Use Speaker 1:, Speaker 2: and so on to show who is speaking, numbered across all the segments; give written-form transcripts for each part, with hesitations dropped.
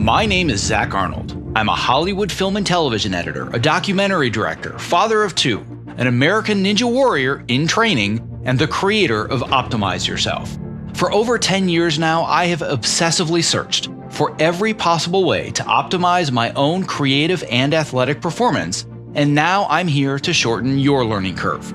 Speaker 1: My name is Zach Arnold. I'm a Hollywood film and television editor, a documentary director, father of two, an American Ninja Warrior in training, and the creator of Optimize Yourself. For over 10 years now, I have obsessively searched for every possible way to optimize my own creative and athletic performance, and now I'm here to shorten your learning curve.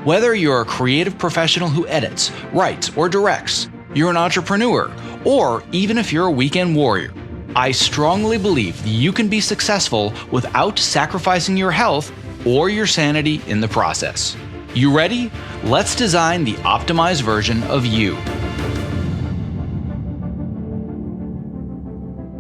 Speaker 1: Whether you're a creative professional who edits, writes, or directs, you're an entrepreneur, or even if you're a weekend warrior, I strongly believe that you can be successful without sacrificing your health or your sanity in the process. You ready? Let's design the optimized version of you.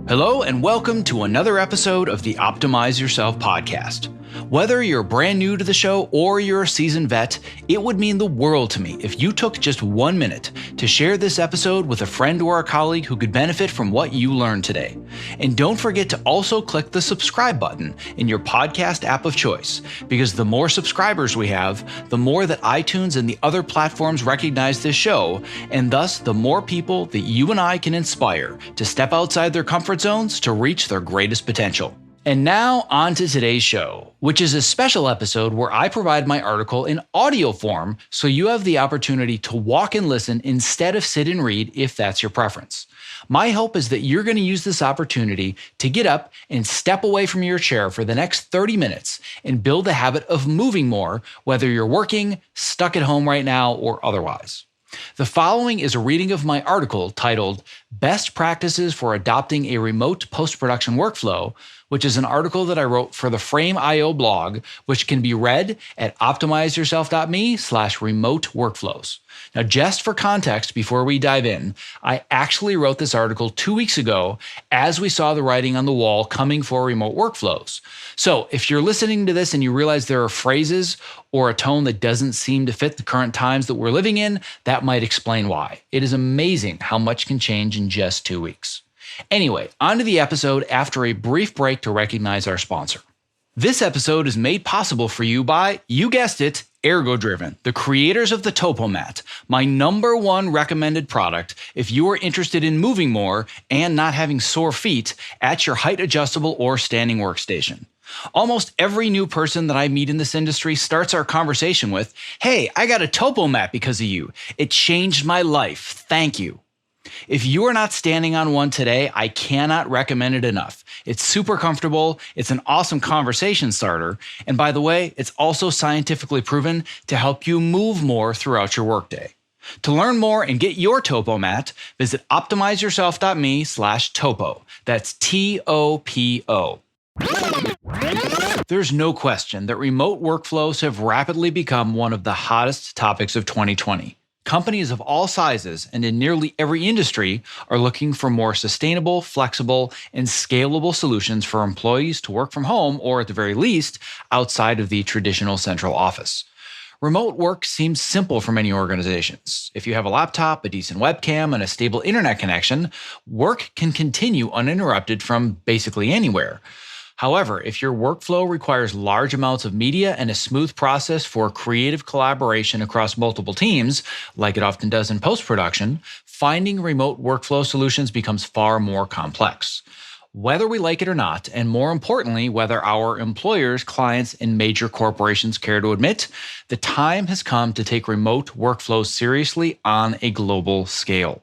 Speaker 1: Hello and welcome to another episode of the Optimize Yourself podcast. Whether you're brand new to the show or you're a seasoned vet, it would mean the world to me if you took just 1 minute to share this episode with a friend or a colleague who could benefit from what you learned today. And don't forget to also click the subscribe button in your podcast app of choice, because the more subscribers we have, the more that iTunes and the other platforms recognize this show, and thus the more people that you and I can inspire to step outside their comfort zones to reach their greatest potential. And now on to today's show, which is a special episode where I provide my article in audio form so you have the opportunity to walk and listen instead of sit and read if that's your preference. My hope is that you're going to use this opportunity to get up and step away from your chair for the next 30 minutes and build the habit of moving more, whether you're working, stuck at home right now, or otherwise. The following is a reading of my article titled Best Practices for Adopting a Remote Post-Production Workflow, which is an article that I wrote for the Frame.io blog, which can be read at optimizeyourself.me/remote workflows. Now, just for context, before we dive in, I actually wrote this article 2 weeks ago as we saw the writing on the wall coming for remote workflows. So if you're listening to this and you realize there are phrases or a tone that doesn't seem to fit the current times that we're living in, that might explain why. It is amazing how much can change in just 2 weeks. Anyway, on to the episode after a brief break to recognize our sponsor. This episode is made possible for you by, you guessed it, Ergo-Driven, the creators of the TopoMat, my #1 recommended product if you are interested in moving more and not having sore feet at your height adjustable or standing workstation. Almost every new person that I meet in this industry starts our conversation with, "Hey, I got a TopoMat because of you. It changed my life. Thank you." If you are not standing on one today, I cannot recommend it enough. It's super comfortable, it's an awesome conversation starter, and by the way, it's also scientifically proven to help you move more throughout your workday. To learn more and get your TopoMat, visit optimizeyourself.me/topo. That's TOPO. There's no question that remote workflows have rapidly become one of the hottest topics of 2020. Companies of all sizes and in nearly every industry are looking for more sustainable, flexible, and scalable solutions for employees to work from home or, at the very least, outside of the traditional central office. Remote work seems simple for many organizations. If you have a laptop, a decent webcam, and a stable internet connection, work can continue uninterrupted from basically anywhere. However, if your workflow requires large amounts of media and a smooth process for creative collaboration across multiple teams, like it often does in post-production, finding remote workflow solutions becomes far more complex. Whether we like it or not, and more importantly, whether our employers, clients, and major corporations care to admit, the time has come to take remote workflows seriously on a global scale.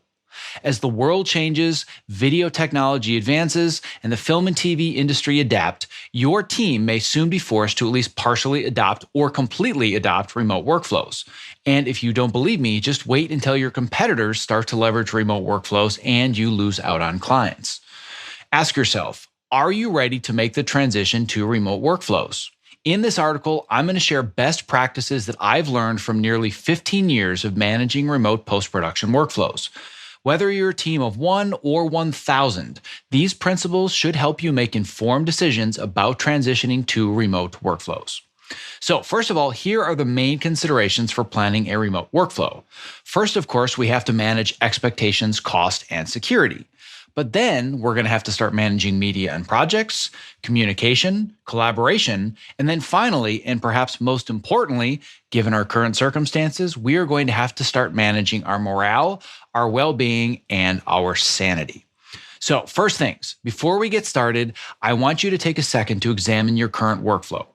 Speaker 1: As the world changes, video technology advances, and the film and TV industry adapt, your team may soon be forced to at least partially adopt or completely adopt remote workflows. And if you don't believe me, just wait until your competitors start to leverage remote workflows and you lose out on clients. Ask yourself, are you ready to make the transition to remote workflows? In this article, I'm going to share best practices that I've learned from nearly 15 years of managing remote post-production workflows. Whether you're a team of 1 or 1,000, these principles should help you make informed decisions about transitioning to remote workflows. So first of all, here are the main considerations for planning a remote workflow. First, of course, we have to manage expectations, cost, and security. But then we're going to have to start managing media and projects, communication, collaboration, and then finally, and perhaps most importantly, given our current circumstances, we are going to have to start managing our morale, our well-being, and our sanity. So, first things, before we get started, I want you to take a second to examine your current workflow.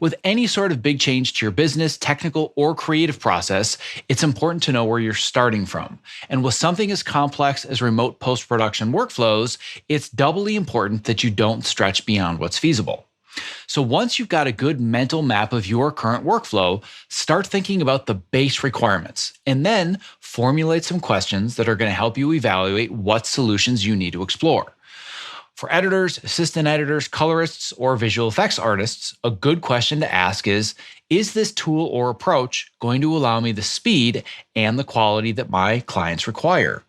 Speaker 1: With any sort of big change to your business, technical, or creative process, it's important to know where you're starting from. And with something as complex as remote post-production workflows, it's doubly important that you don't stretch beyond what's feasible. So once you've got a good mental map of your current workflow, start thinking about the base requirements, and then formulate some questions that are going to help you evaluate what solutions you need to explore. For editors, assistant editors, colorists, or visual effects artists, a good question to ask is this tool or approach going to allow me the speed and the quality that my clients require?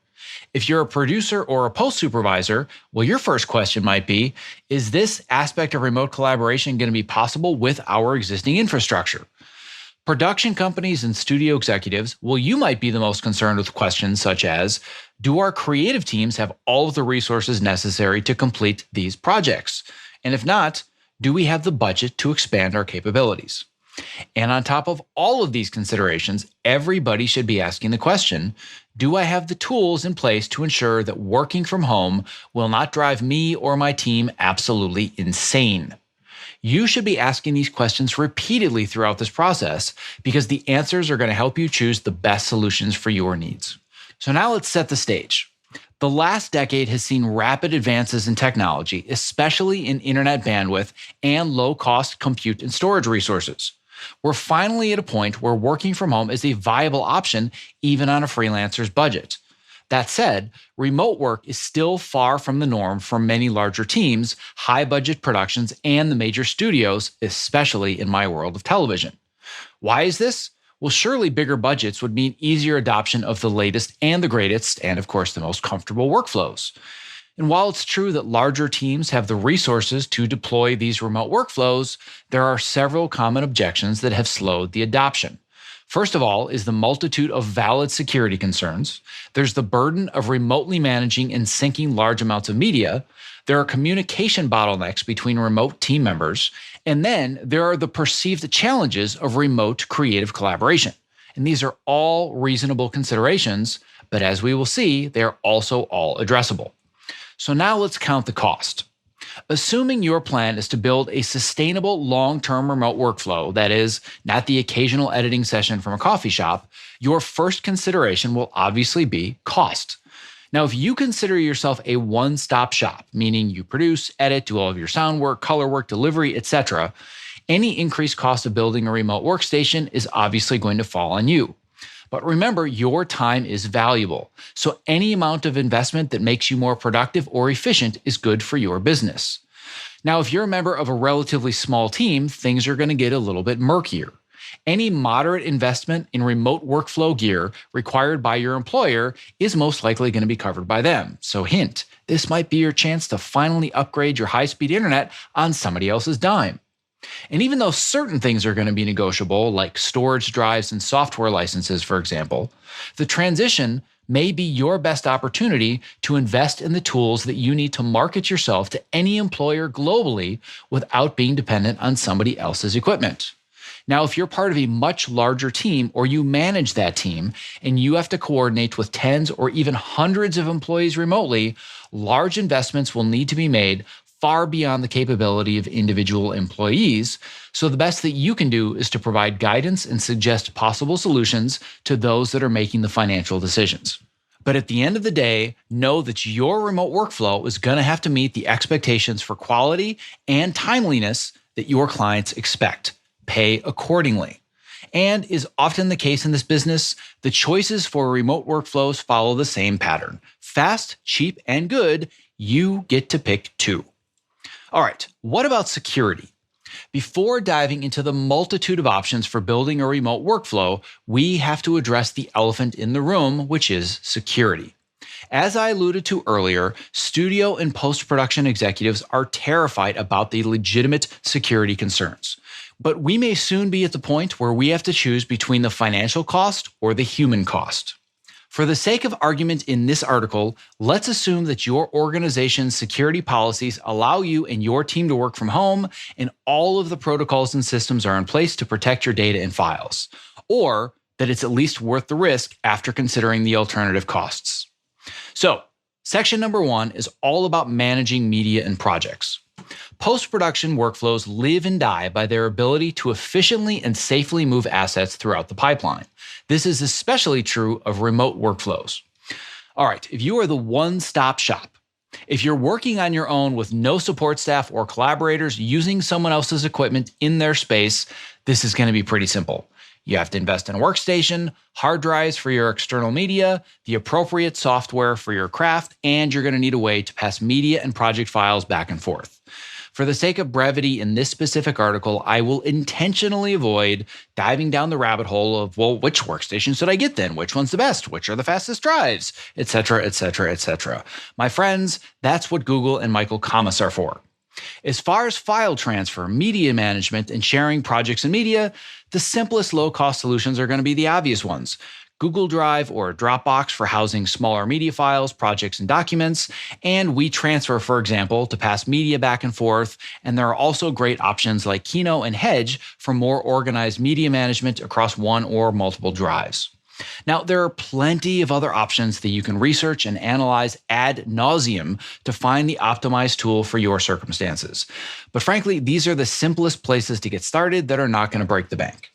Speaker 1: If you're a producer or a post supervisor, well, your first question might be, is this aspect of remote collaboration going to be possible with our existing infrastructure? Production companies and studio executives, well, you might be the most concerned with questions such as, do our creative teams have all of the resources necessary to complete these projects? And if not, do we have the budget to expand our capabilities? And on top of all of these considerations, everybody should be asking the question, do I have the tools in place to ensure that working from home will not drive me or my team absolutely insane? You should be asking these questions repeatedly throughout this process because the answers are going to help you choose the best solutions for your needs. So now let's set the stage. The last decade has seen rapid advances in technology, especially in internet bandwidth and low-cost compute and storage resources. We're finally at a point where working from home is a viable option even on a freelancer's budget. That said, remote work is still far from the norm for many larger teams, high-budget productions, and the major studios, especially in my world of television. Why is this? Well, surely bigger budgets would mean easier adoption of the latest and the greatest, and of course, the most comfortable workflows. And while it's true that larger teams have the resources to deploy these remote workflows, there are several common objections that have slowed the adoption. First of all is the multitude of valid security concerns. There's the burden of remotely managing and syncing large amounts of media. There are communication bottlenecks between remote team members. And then there are the perceived challenges of remote creative collaboration. And these are all reasonable considerations, but as we will see, they're also all addressable. So now let's count the cost. Assuming your plan is to build a sustainable long-term remote workflow, that is, not the occasional editing session from a coffee shop, your first consideration will obviously be cost. Now, if you consider yourself a one-stop shop, meaning you produce, edit, do all of your sound work, color work, delivery, etc., any increased cost of building a remote workstation is obviously going to fall on you. But remember, your time is valuable, so any amount of investment that makes you more productive or efficient is good for your business. Now, if you're a member of a relatively small team, things are going to get a little bit murkier. Any moderate investment in remote workflow gear required by your employer is most likely going to be covered by them. So hint, this might be your chance to finally upgrade your high-speed internet on somebody else's dime. And even though certain things are going to be negotiable, like storage drives and software licenses, for example, the transition may be your best opportunity to invest in the tools that you need to market yourself to any employer globally without being dependent on somebody else's equipment. Now, if you're part of a much larger team or you manage that team and you have to coordinate with tens or even hundreds of employees remotely, large investments will need to be made far beyond the capability of individual employees. So the best that you can do is to provide guidance and suggest possible solutions to those that are making the financial decisions. But at the end of the day, know that your remote workflow is going to have to meet the expectations for quality and timeliness that your clients expect. Pay accordingly. And is often the case in this business, the choices for remote workflows follow the same pattern. Fast, cheap, and good, you get to pick two. All right, what about security? Before diving into the multitude of options for building a remote workflow, we have to address the elephant in the room, which is security. As I alluded to earlier, studio and post-production executives are terrified about the legitimate security concerns. But we may soon be at the point where we have to choose between the financial cost or the human cost. For the sake of argument in this article, let's assume that your organization's security policies allow you and your team to work from home and all of the protocols and systems are in place to protect your data and files, or that it's at least worth the risk after considering the alternative costs. So, Section number 1 is all about managing media and projects. Post-production workflows live and die by their ability to efficiently and safely move assets throughout the pipeline. This is especially true of remote workflows. All right, if you are the one-stop shop, if you're working on your own with no support staff or collaborators using someone else's equipment in their space, this is going to be pretty simple. You have to invest in a workstation, hard drives for your external media, the appropriate software for your craft, and you're going to need a way to pass media and project files back and forth. For the sake of brevity in this specific article, I will intentionally avoid diving down the rabbit hole of, well, which workstation should I get then? Which one's the best? Which are the fastest drives? Etc., etc., etc. My friends, that's what Google and Michael Kamas are for. As far as file transfer, media management, and sharing projects and media, the simplest low-cost solutions are going to be the obvious ones. Google Drive or Dropbox for housing smaller media files, projects, and documents, and WeTransfer, for example, to pass media back and forth. And there are also great options like Kino and Hedge for more organized media management across one or multiple drives. Now, there are plenty of other options that you can research and analyze ad nauseum to find the optimized tool for your circumstances. But frankly, these are the simplest places to get started that are not going to break the bank.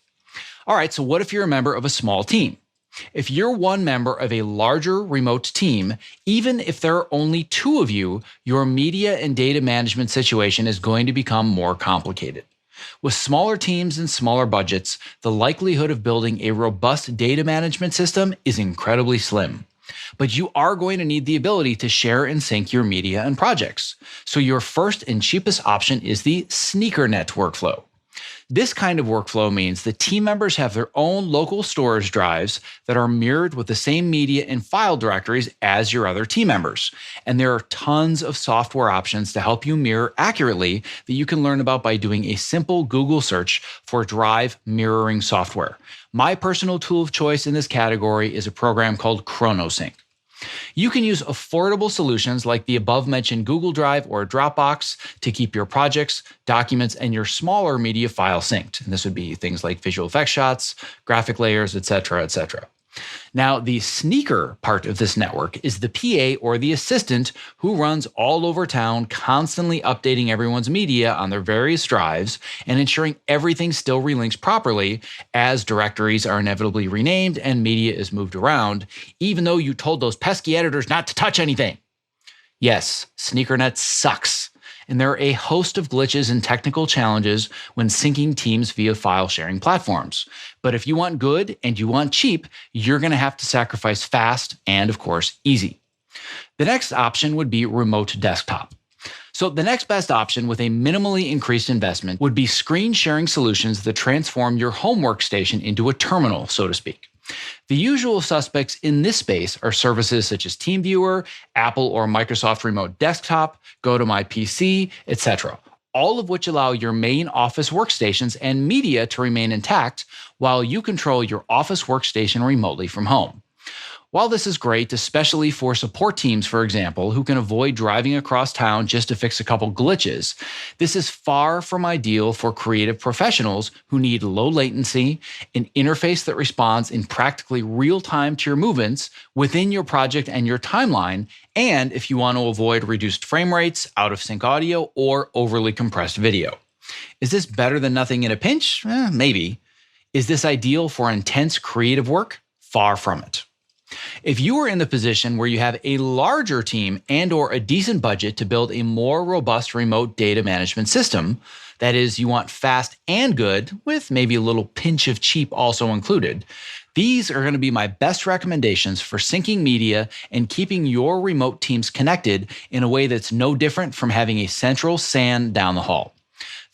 Speaker 1: All right, so what if you're a member of a small team? If you're one member of a larger remote team, even if there are only 2 of you, your media and data management situation is going to become more complicated. With smaller teams and smaller budgets, the likelihood of building a robust data management system is incredibly slim. But you are going to need the ability to share and sync your media and projects. So your first and cheapest option is the SneakerNet workflow. This kind of workflow means that team members have their own local storage drives that are mirrored with the same media and file directories as your other team members. And there are tons of software options to help you mirror accurately that you can learn about by doing a simple Google search for drive mirroring software. My personal tool of choice in this category is a program called ChronoSync. You can use affordable solutions like the above-mentioned Google Drive or Dropbox to keep your projects, documents, and your smaller media file synced. And this would be things like visual effects shots, graphic layers, etc., etc. Now, the sneaker part of this network is the PA or the assistant who runs all over town, constantly updating everyone's media on their various drives and ensuring everything still relinks properly as directories are inevitably renamed and media is moved around, even though you told those pesky editors not to touch anything. Yes, SneakerNet sucks. And there are a host of glitches and technical challenges when syncing teams via file sharing platforms. But if you want good and you want cheap, you're going to have to sacrifice fast and, of course, easy. The next option would be remote desktop. So the next best option with a minimally increased investment would be screen sharing solutions that transform your home workstation into a terminal, so to speak. The usual suspects in this space are services such as TeamViewer, Apple or Microsoft Remote Desktop, GoToMyPC, etc., all of which allow your main office workstations and media to remain intact while you control your office workstation remotely from home. While this is great, especially for support teams, for example, who can avoid driving across town just to fix a couple glitches, this is far from ideal for creative professionals who need low latency, an interface that responds in practically real time to your movements within your project and your timeline, and if you want to avoid reduced frame rates, out of sync audio, or overly compressed video. Is this better than nothing in a pinch? Maybe. Is this ideal for intense creative work? Far from it. If you are in the position where you have a larger team and or a decent budget to build a more robust remote data management system, that is, you want fast and good, with maybe a little pinch of cheap also included, these are going to be my best recommendations for syncing media and keeping your remote teams connected in a way that's no different from having a central SAN down the hall.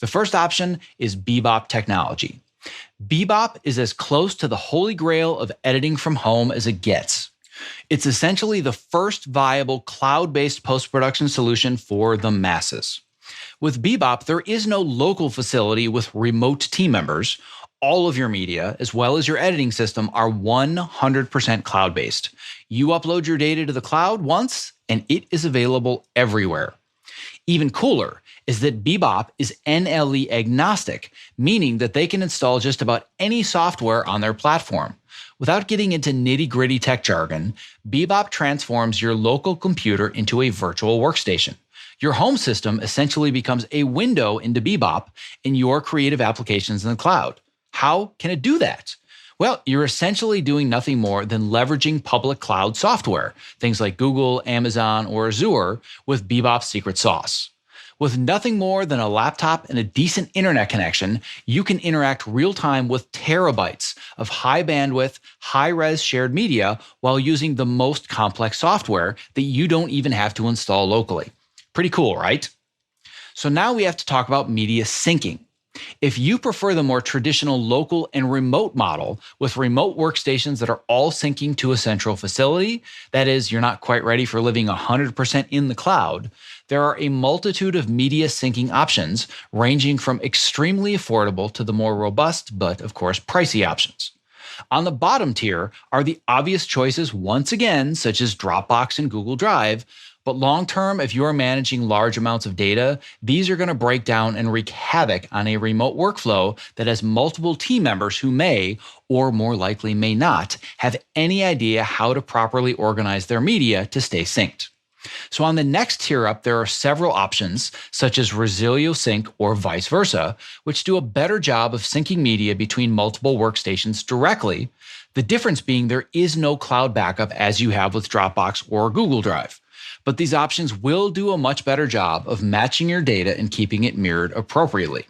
Speaker 1: The first option is Bebop technology. Bebop is as close to the holy grail of editing from home as it gets. It's essentially the first viable cloud-based post-production solution for the masses. With Bebop, there is no local facility with remote team members. All of your media, as well as your editing system, are 100% cloud-based. You upload your data to the cloud once, and it is available everywhere. Even cooler is that Bebop is NLE agnostic, meaning that they can install just about any software on their platform. Without getting into nitty-gritty tech jargon, Bebop transforms your local computer into a virtual workstation. Your home system essentially becomes a window into Bebop and your creative applications in the cloud. How can it do that? Well, you're essentially doing nothing more than leveraging public cloud software, things like Google, Amazon, or Azure, with Bebop's secret sauce. With nothing more than a laptop and a decent internet connection, you can interact real-time with terabytes of high bandwidth, high-res shared media while using the most complex software that you don't even have to install locally. Pretty cool, right? So now we have to talk about media syncing. If you prefer the more traditional local and remote model with remote workstations that are all syncing to a central facility, that is, you're not quite ready for living 100% in the cloud, there are a multitude of media syncing options ranging from extremely affordable to the more robust, but of course pricey options. On the bottom tier are the obvious choices once again, such as Dropbox and Google Drive, but long-term, if you're managing large amounts of data, these are going to break down and wreak havoc on a remote workflow that has multiple team members who may, or more likely may not, have any idea how to properly organize their media to stay synced. So on the next tier up, there are several options, such as Resilio Sync or vice versa, which do a better job of syncing media between multiple workstations directly, the difference being there is no cloud backup as you have with Dropbox or Google Drive. But these options will do a much better job of matching your data and keeping it mirrored appropriately.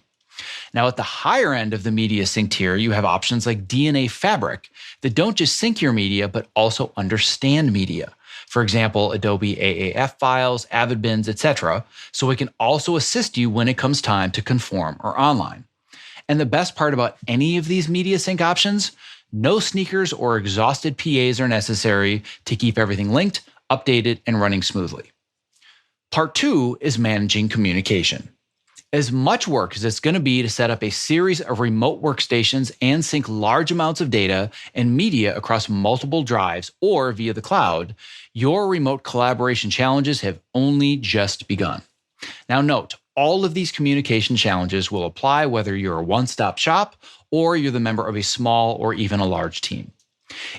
Speaker 1: Now, at the higher end of the media sync tier, you have options like DNA Fabric that don't just sync your media, but also understand media. For example, Adobe AAF files, Avid bins, etc. So it can also assist you when it comes time to conform or online. And the best part about any of these media sync options, no sneakers or exhausted PAs are necessary to keep everything linked, updated, and running smoothly. Part 2 is managing communication. As much work as it's going to be to set up a series of remote workstations and sync large amounts of data and media across multiple drives or via the cloud, your remote collaboration challenges have only just begun. Now note, all of these communication challenges will apply whether you're a one-stop shop or you're the member of a small or even a large team.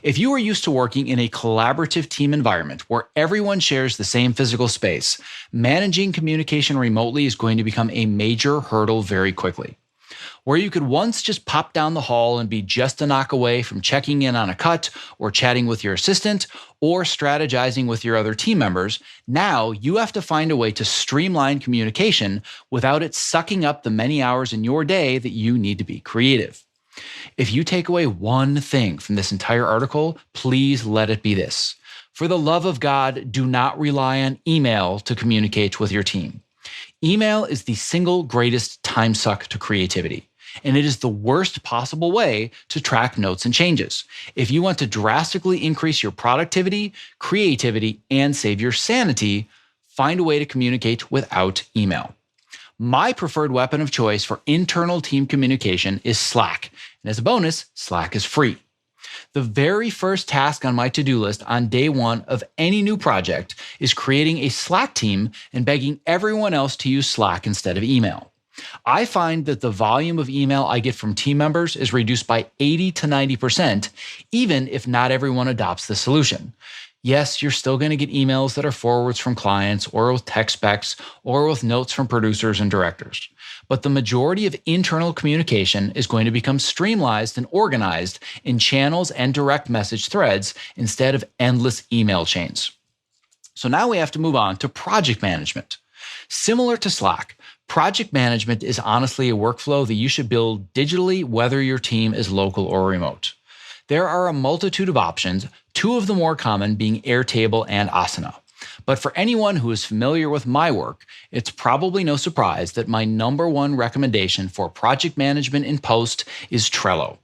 Speaker 1: If you are used to working in a collaborative team environment where everyone shares the same physical space, managing communication remotely is going to become a major hurdle very quickly. Where you could once just pop down the hall and be just a knock away from checking in on a cut or chatting with your assistant or strategizing with your other team members, now you have to find a way to streamline communication without it sucking up the many hours in your day that you need to be creative. If you take away one thing from this entire article, please let it be this. For the love of God, do not rely on email to communicate with your team. Email is the single greatest time suck to creativity, and it is the worst possible way to track notes and changes. If you want to drastically increase your productivity, creativity, and save your sanity, find a way to communicate without email. My preferred weapon of choice for internal team communication is Slack. And as a bonus, Slack is free. The very first task on my to-do list on day one of any new project is creating a Slack team and begging everyone else to use Slack instead of email. I find that the volume of email I get from team members is reduced by 80 to 90%, even if not everyone adopts the solution. Yes, you're still going to get emails that are forwards from clients or with tech specs or with notes from producers and directors. But the majority of internal communication is going to become streamlined and organized in channels and direct message threads instead of endless email chains. So now we have to move on to project management. Similar to Slack, project management is honestly a workflow that you should build digitally whether your team is local or remote. There are a multitude of options, two of the more common being Airtable and Asana. But for anyone who is familiar with my work, it's probably no surprise that my number one recommendation for project management in post is Trello.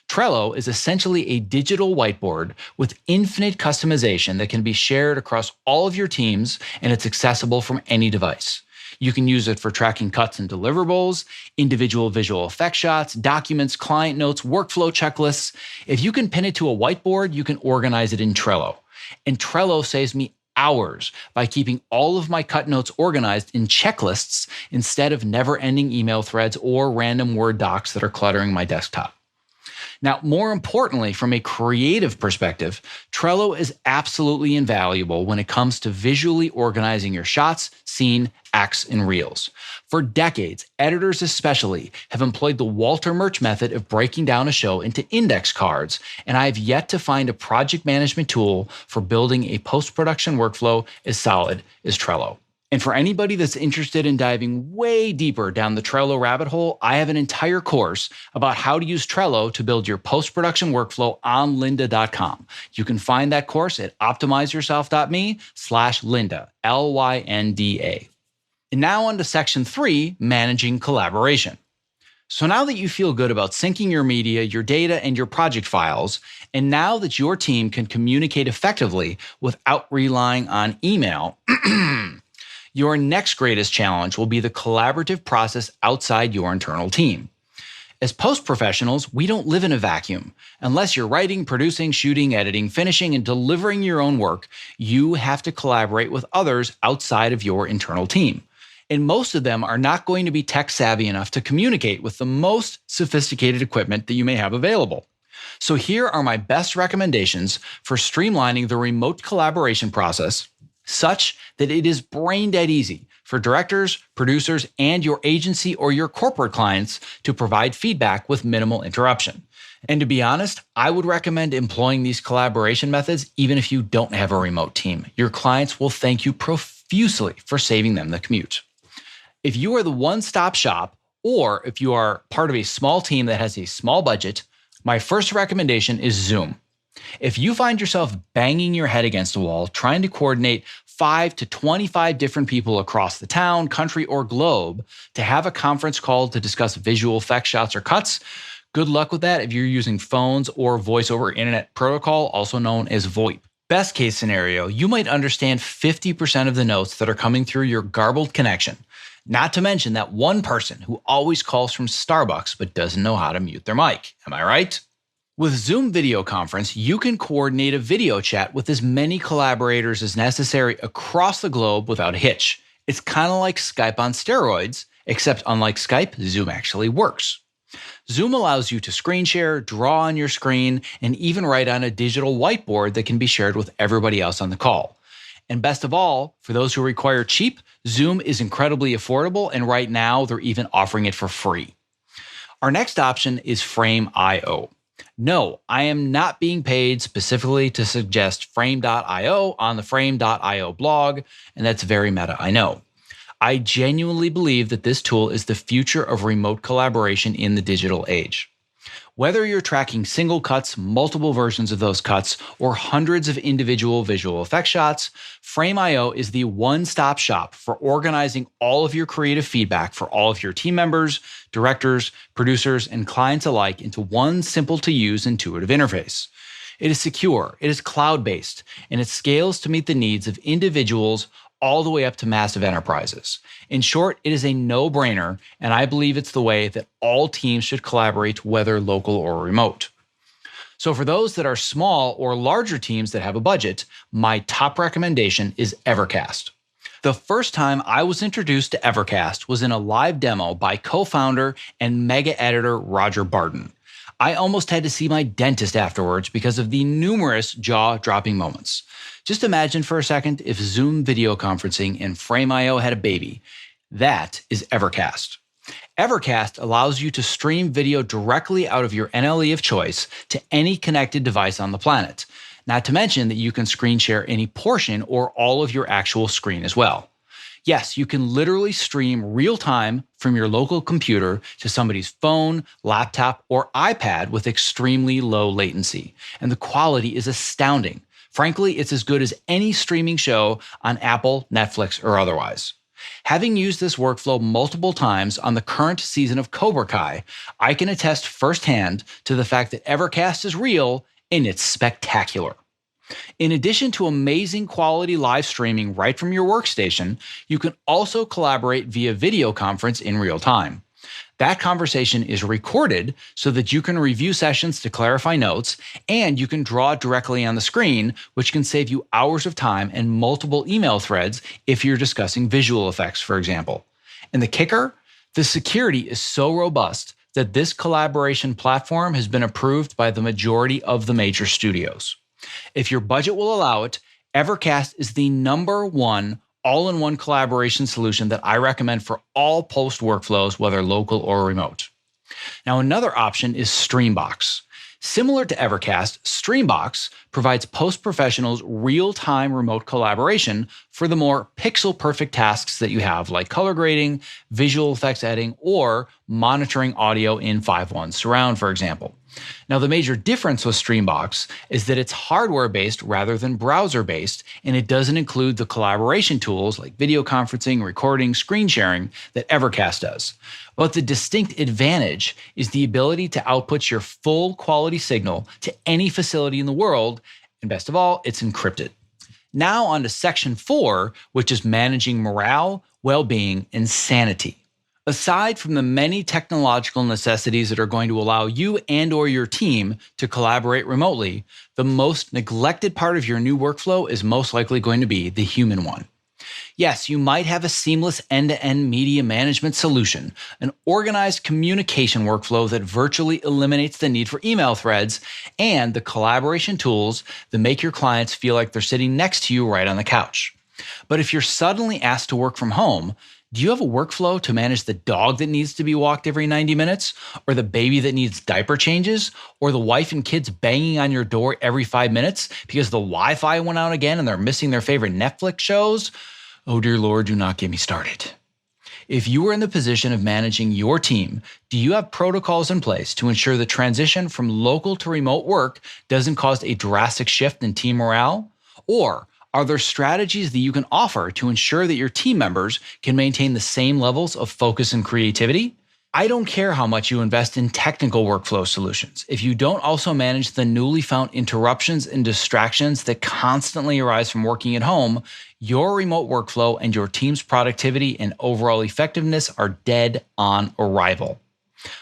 Speaker 1: Trello is essentially a digital whiteboard with infinite customization that can be shared across all of your teams, and it's accessible from any device. You can use it for tracking cuts and deliverables, individual visual effect shots, documents, client notes, workflow checklists. If you can pin it to a whiteboard, you can organize it in Trello. And Trello saves me hours by keeping all of my cut notes organized in checklists instead of never-ending email threads or random Word docs that are cluttering my desktop. Now, more importantly, from a creative perspective, Trello is absolutely invaluable when it comes to visually organizing your shots, scene, acts, and reels. For decades, editors especially have employed the Walter Murch method of breaking down a show into index cards, and I have yet to find a project management tool for building a post-production workflow as solid as Trello. And for anybody that's interested in diving way deeper down the Trello rabbit hole, I have an entire course about how to use Trello to build your post-production workflow on lynda.com. You can find that course at optimizeyourself.me/Lynda, Lynda. And now on to section 3, managing collaboration. So now that you feel good about syncing your media, your data, and your project files, and now that your team can communicate effectively without relying on email, your next greatest challenge will be the collaborative process outside your internal team. As post-professionals, we don't live in a vacuum. Unless you're writing, producing, shooting, editing, finishing, and delivering your own work, you have to collaborate with others outside of your internal team. And most of them are not going to be tech savvy enough to communicate with the most sophisticated equipment that you may have available. So here are my best recommendations for streamlining the remote collaboration process such that it is brain dead easy for directors, producers, and your agency or your corporate clients to provide feedback with minimal interruption. And to be honest, I would recommend employing these collaboration methods even if you don't have a remote team. Your clients will thank you profusely for saving them the commute. If you are the one-stop shop, or if you are part of a small team that has a small budget, my first recommendation is Zoom. If you find yourself banging your head against a wall trying to coordinate 5 to 25 different people across the town, country, or globe to have a conference call to discuss visual effects, shots, or cuts, good luck with that if you're using phones or voice over internet protocol, also known as VoIP. Best case scenario, you might understand 50% of the notes that are coming through your garbled connection. Not to mention that one person who always calls from Starbucks but doesn't know how to mute their mic. Am I right? With Zoom Video Conference, you can coordinate a video chat with as many collaborators as necessary across the globe without a hitch. It's kind of like Skype on steroids, except unlike Skype, Zoom actually works. Zoom allows you to screen share, draw on your screen, and even write on a digital whiteboard that can be shared with everybody else on the call. And best of all, for those who require cheap, Zoom is incredibly affordable, and right now they're even offering it for free. Our next option is Frame.io. No, I am not being paid specifically to suggest Frame.io on the Frame.io blog, and that's very meta, I know. I genuinely believe that this tool is the future of remote collaboration in the digital age. Whether you're tracking single cuts, multiple versions of those cuts, or hundreds of individual visual effect shots, Frame.io is the one-stop shop for organizing all of your creative feedback for all of your team members, directors, producers, and clients alike into one simple-to-use intuitive interface. It is secure, it is cloud-based, and it scales to meet the needs of individuals all the way up to massive enterprises. In short, it is a no-brainer, and I believe it's the way that all teams should collaborate, whether local or remote. So for those that are small or larger teams that have a budget, my top recommendation is EverCast. The first time I was introduced to EverCast was in a live demo by co-founder and mega editor Roger Barton. I almost had to see my dentist afterwards because of the numerous jaw-dropping moments. Just imagine for a second if Zoom video conferencing and Frame.io had a baby. That is EverCast. EverCast allows you to stream video directly out of your NLE of choice to any connected device on the planet. Not to mention that you can screen share any portion or all of your actual screen as well. Yes, you can literally stream real time from your local computer to somebody's phone, laptop, or iPad with extremely low latency. And the quality is astounding. Frankly, it's as good as any streaming show on Apple, Netflix, or otherwise. Having used this workflow multiple times on the current season of Cobra Kai, I can attest firsthand to the fact that EverCast is real and it's spectacular. In addition to amazing quality live streaming right from your workstation, you can also collaborate via video conference in real time. That conversation is recorded so that you can review sessions to clarify notes, and you can draw directly on the screen, which can save you hours of time and multiple email threads if you're discussing visual effects, for example. And the kicker? The security is so robust that this collaboration platform has been approved by the majority of the major studios. If your budget will allow it, EverCast is the #1 all-in-one collaboration solution that I recommend for all post workflows, whether local or remote. Now, another option is Streambox. Similar to EverCast, Streambox provides post-professionals real-time remote collaboration for the more pixel-perfect tasks that you have, like color grading, visual effects editing, or monitoring audio in 5.1 surround, for example. Now, the major difference with Streambox is that it's hardware-based rather than browser-based, and it doesn't include the collaboration tools like video conferencing, recording, screen sharing that EverCast does. But the distinct advantage is the ability to output your full quality signal to any facility in the world, and best of all, it's encrypted. Now on to section 4, which is managing morale, well-being, and sanity. Aside from the many technological necessities that are going to allow you and or your team to collaborate remotely, the most neglected part of your new workflow is most likely going to be the human one. Yes, you might have a seamless end-to-end media management solution, an organized communication workflow that virtually eliminates the need for email threads, and the collaboration tools that make your clients feel like they're sitting next to you right on the couch. But if you're suddenly asked to work from home, do you have a workflow to manage the dog that needs to be walked every 90 minutes, or the baby that needs diaper changes, or the wife and kids banging on your door every 5 minutes because the Wi-Fi went out again and they're missing their favorite Netflix shows? Oh dear Lord, do not get me started. If you are in the position of managing your team, do you have protocols in place to ensure the transition from local to remote work doesn't cause a drastic shift in team morale? Or are there strategies that you can offer to ensure that your team members can maintain the same levels of focus and creativity? I don't care how much you invest in technical workflow solutions. If you don't also manage the newly found interruptions and distractions that constantly arise from working at home, your remote workflow and your team's productivity and overall effectiveness are dead on arrival.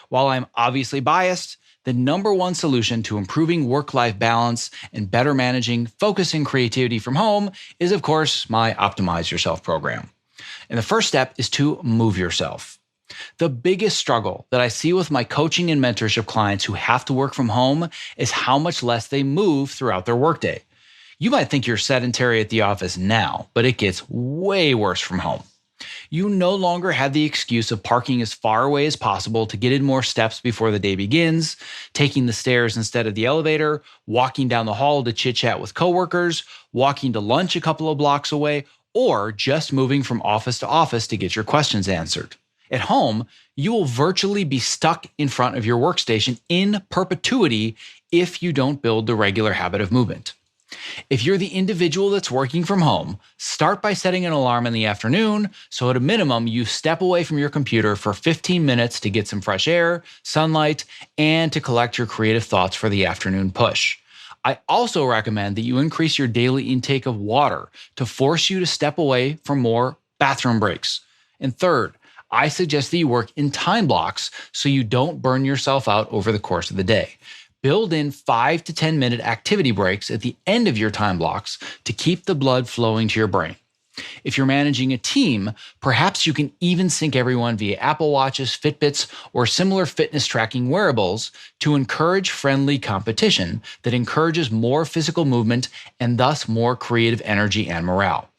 Speaker 1: While I'm obviously biased, the #1 solution to improving work-life balance and better managing focus and creativity from home is, of course, my Optimize Yourself program. And the first step is to move yourself. The biggest struggle that I see with my coaching and mentorship clients who have to work from home is how much less they move throughout their workday. You might think you're sedentary at the office now, but it gets way worse from home. You no longer have the excuse of parking as far away as possible to get in more steps before the day begins, taking the stairs instead of the elevator, walking down the hall to chit-chat with coworkers, walking to lunch a couple of blocks away, or just moving from office to office to get your questions answered. At home, you will virtually be stuck in front of your workstation in perpetuity if you don't build the regular habit of movement. If you're the individual that's working from home, start by setting an alarm in the afternoon, so at a minimum, you step away from your computer for 15 minutes to get some fresh air, sunlight, and to collect your creative thoughts for the afternoon push. I also recommend that you increase your daily intake of water to force you to step away for more bathroom breaks. And third, I suggest that you work in time blocks so you don't burn yourself out over the course of the day. Build in 5 to 10 minute activity breaks at the end of your time blocks to keep the blood flowing to your brain. If you're managing a team, perhaps you can even sync everyone via Apple Watches, Fitbits, or similar fitness tracking wearables to encourage friendly competition that encourages more physical movement and thus more creative energy and morale.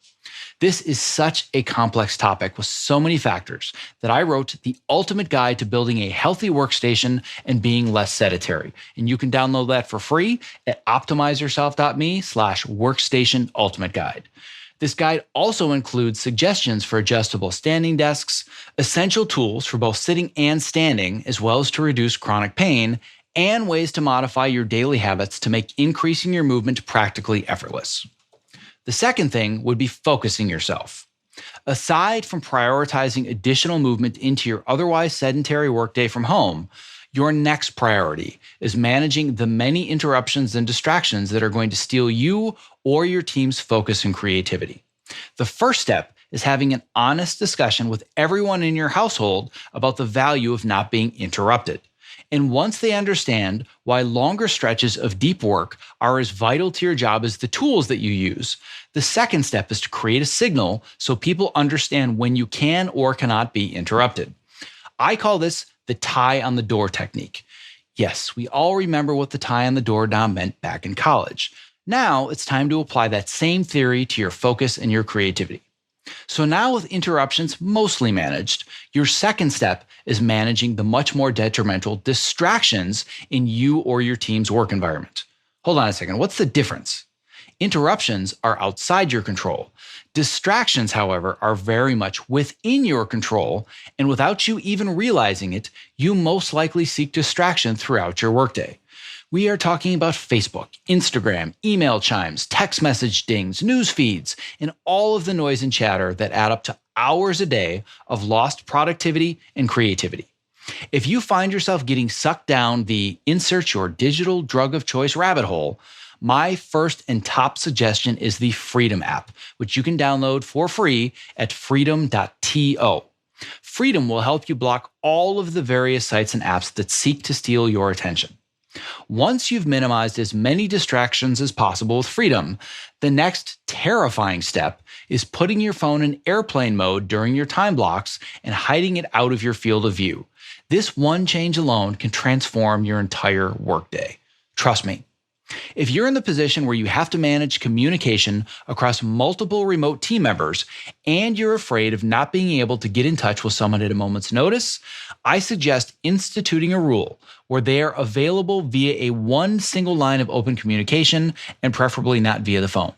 Speaker 1: This is such a complex topic with so many factors that I wrote the ultimate guide to building a healthy workstation and being less sedentary. And you can download that for free at optimizeyourself.me/workstation ultimate guide. This guide also includes suggestions for adjustable standing desks, essential tools for both sitting and standing, as well as to reduce chronic pain, and ways to modify your daily habits to make increasing your movement practically effortless. The second thing would be focusing yourself. Aside from prioritizing additional movement into your otherwise sedentary workday from home, your next priority is managing the many interruptions and distractions that are going to steal you or your team's focus and creativity. The first step is having an honest discussion with everyone in your household about the value of not being interrupted. And once they understand why longer stretches of deep work are as vital to your job as the tools that you use, the second step is to create a signal so people understand when you can or cannot be interrupted. I call this the tie on the door technique. Yes, we all remember what the tie on the door meant back in college. Now it's time to apply that same theory to your focus and your creativity. So now with interruptions mostly managed, your second step is managing the much more detrimental distractions in you or your team's work environment. Hold on a second, what's the difference? Interruptions are outside your control. Distractions, however, are very much within your control, and without you even realizing it, you most likely seek distraction throughout your workday. We are talking about Facebook, Instagram, email chimes, text message dings, news feeds, and all of the noise and chatter that add up to hours a day of lost productivity and creativity. If you find yourself getting sucked down the insert your digital drug of choice rabbit hole, my first and top suggestion is the Freedom app, which you can download for free at freedom.to. Freedom will help you block all of the various sites and apps that seek to steal your attention. Once you've minimized as many distractions as possible with Freedom, the next terrifying step is putting your phone in airplane mode during your time blocks and hiding it out of your field of view. This one change alone can transform your entire workday. Trust me. If you're in the position where you have to manage communication across multiple remote team members and you're afraid of not being able to get in touch with someone at a moment's notice, I suggest instituting a rule where they are available via one single line of open communication and preferably not via the phone.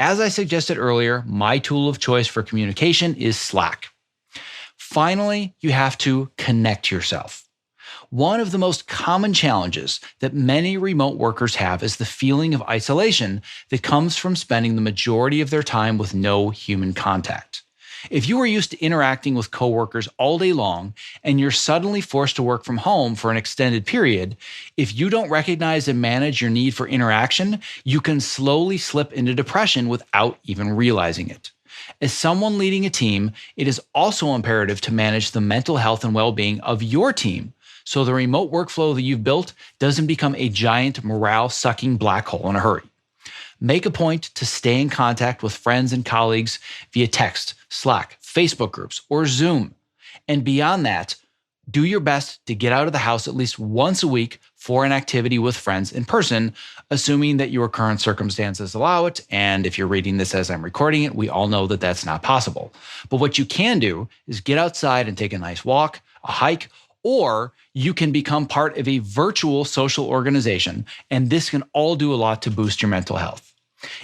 Speaker 1: As I suggested earlier, my tool of choice for communication is Slack. Finally, you have to connect yourself. One of the most common challenges that many remote workers have is the feeling of isolation that comes from spending the majority of their time with no human contact. If you are used to interacting with coworkers all day long and you're suddenly forced to work from home for an extended period, if you don't recognize and manage your need for interaction, you can slowly slip into depression without even realizing it. As someone leading a team, it is also imperative to manage the mental health and well-being of your team, so the remote workflow that you've built doesn't become a giant morale-sucking black hole in a hurry. Make a point to stay in contact with friends and colleagues via text, Slack, Facebook groups, or Zoom. And beyond that, do your best to get out of the house at least once a week for an activity with friends in person, assuming that your current circumstances allow it. And if you're reading this as I'm recording it, we all know that that's not possible. But what you can do is get outside and take a nice walk, a hike, or you can become part of a virtual social organization, and this can all do a lot to boost your mental health.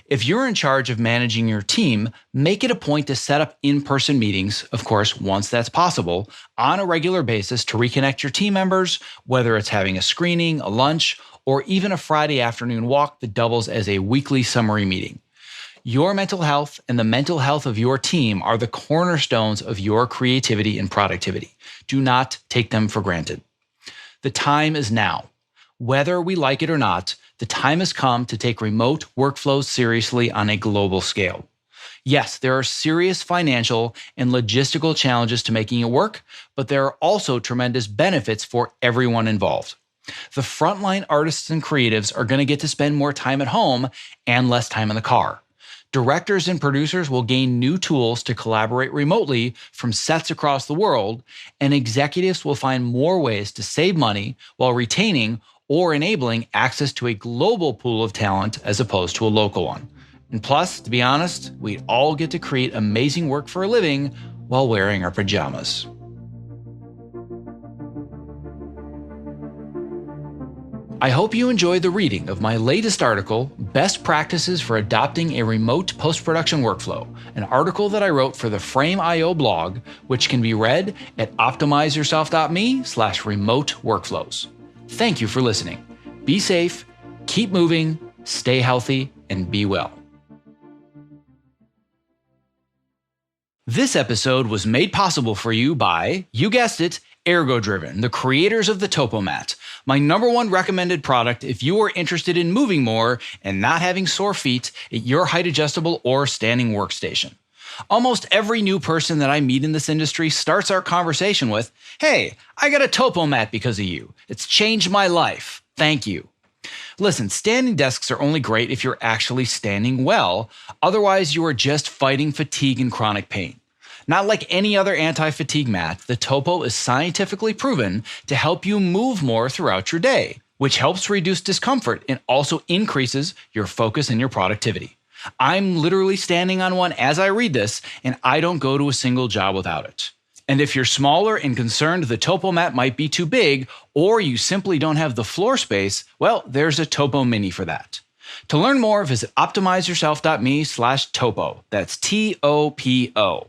Speaker 1: If you're in charge of managing your team, make it a point to set up in-person meetings, of course, once that's possible, on a regular basis to reconnect your team members, whether it's having a screening, a lunch, or even a Friday afternoon walk that doubles as a weekly summary meeting. Your mental health and the mental health of your team are the cornerstones of your creativity and productivity. Do not take them for granted. The time is now. Whether we like it or not, the time has come to take remote workflows seriously on a global scale. Yes, there are serious financial and logistical challenges to making it work, but there are also tremendous benefits for everyone involved. The frontline artists and creatives are going to get to spend more time at home and less time in the car. Directors and producers will gain new tools to collaborate remotely from sets across the world, and executives will find more ways to save money while retaining or enabling access to a global pool of talent as opposed to a local one. And plus, to be honest, we all get to create amazing work for a living while wearing our pajamas. I hope you enjoyed the reading of my latest article, Best Practices for Adopting a Remote Post-Production Workflow, an article that I wrote for the Frame.io blog, which can be read at optimizeyourself.me/remote workflows. Thank you for listening. Be safe, keep moving, stay healthy, and be well. This episode was made possible for you by, you guessed it, ErgoDriven, the creators of the Topomat, my #1 recommended product if you are interested in moving more and not having sore feet at your height adjustable or standing workstation. Almost every new person that I meet in this industry starts our conversation with, "Hey, I got a Topomat because of you. It's changed my life. Thank you." Listen, standing desks are only great if you're actually standing well. Otherwise, you are just fighting fatigue and chronic pain. Not like any other anti-fatigue mat, the Topo is scientifically proven to help you move more throughout your day, which helps reduce discomfort and also increases your focus and your productivity. I'm literally standing on one as I read this, and I don't go to a single job without it. And if you're smaller and concerned the Topo mat might be too big, or you simply don't have the floor space, well, there's a Topo Mini for that. To learn more, visit optimizeyourself.me/topo. That's TOPO.